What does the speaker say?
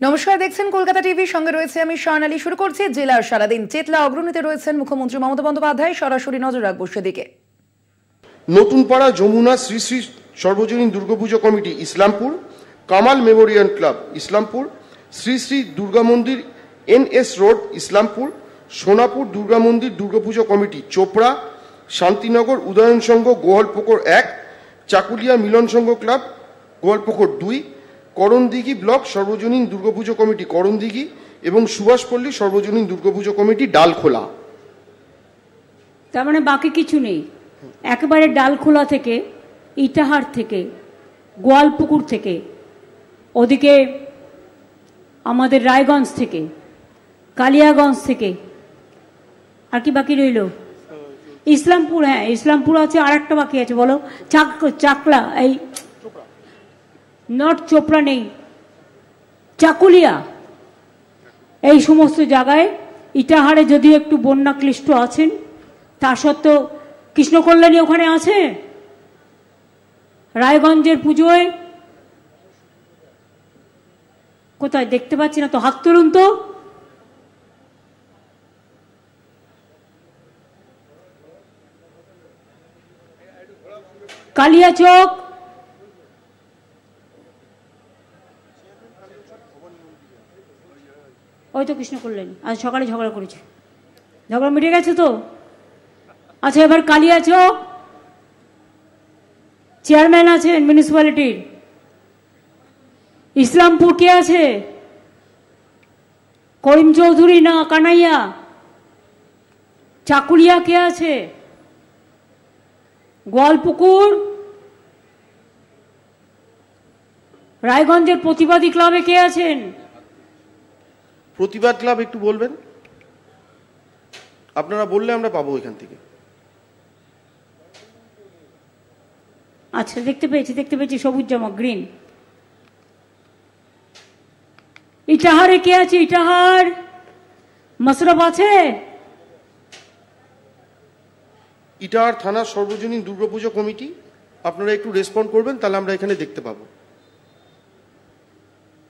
নমস্কার, দেখছেন কলকাতা টিভি, সঙ্গে রয়েছে আমি স্বর্ণালী। শুরু করছি জেলার সারাদিন। চেতলা অগ্রণীতে রয়েছেন মুখ্যমন্ত্রী মমতা বন্দ্যোপাধ্যায়। সরাসরি নজর রাখবো সেদিকে। নতুন পাড়া যমুনা শ্রী শ্রী সর্বজনীন Durga Puja committee Islampur, Kamal Memorial club Islampur, Shri Shri Durga মন্দির NS রোড ইসলামপুর, সোনাপুর দুর্গা মন্দির দুর্গাপুজো কমিটি চোপড়া, শান্তিনগর উদয়ন সংঘ গোয়ালপুকুর 1, চাকুলিয়া মিলন সংঘ ক্লাব গোয়ালপুকুর 2, করণদিঘি ব্লক সর্বজনীন দুর্গাপুজো কমিটি করণদিঘি এবং সুভাষপল্লী সর্বজনীন দুর্গাপুজো কমিটি ডালখোলা। তার মানে বাকি কিছু নেই, একেবারে ডালখোলা থেকে, ইটাহার থেকে, গোয়ালপুকুর থেকে, ওদিকে আমাদের রায়গঞ্জ থেকে, কালিয়াগঞ্জ থেকে, আর কি বাকি রইল? ইসলামপুর। হ্যাঁ, ইসলামপুর আছে, আর একটা বাকি আছে, বলো। চাকলা, এই নট চোপড়া নেই, চাকুলিয়া, এই সমস্ত জায়গায়। ইটাহারে যদিও একটু বন্যা ক্লিষ্ট আছেন, তা সত্ত্বেও কৃষ্ণকল্যাণী ওখানে আছে। রায়গঞ্জের পুজোয় কোথায় দেখতে পাচ্ছি না তো, হাত তুলুন তো। কালিয়াচক, ওই তো কৃষ্ণকল্যাণী, আজ সকালে ঝগড়া করেছে, ঝগড়া মিটে গেছে তো। আচ্ছা, এবার কালিয়াচক চেয়ারম্যান আছেন মিউনিসিপ্যালিটির। ইসলামপুর কে আছে? করিম চৌধুরী না কানাইয়া? চাকুলিয়া কে আছে? গোয়ালপুকুর, রায়গঞ্জের প্রতিবাদী ক্লাবে কে আছেন? প্রতিবাদ ক্লাব একটু বলবেন, আপনারা বললে আমরা পাবো এখান থেকে। আচ্ছা, দেখতে পেয়েছি সবুজ জামা, গ্রিন। ইটাহারে কে আছে? ইটাহার মশরফ আছে? ইটাহার থানার সর্বজনীন দুর্গাপুজো কমিটি, আপনারা একটু রেসপন্ড করবেন, তাহলে আমরা এখানে দেখতে পাবো।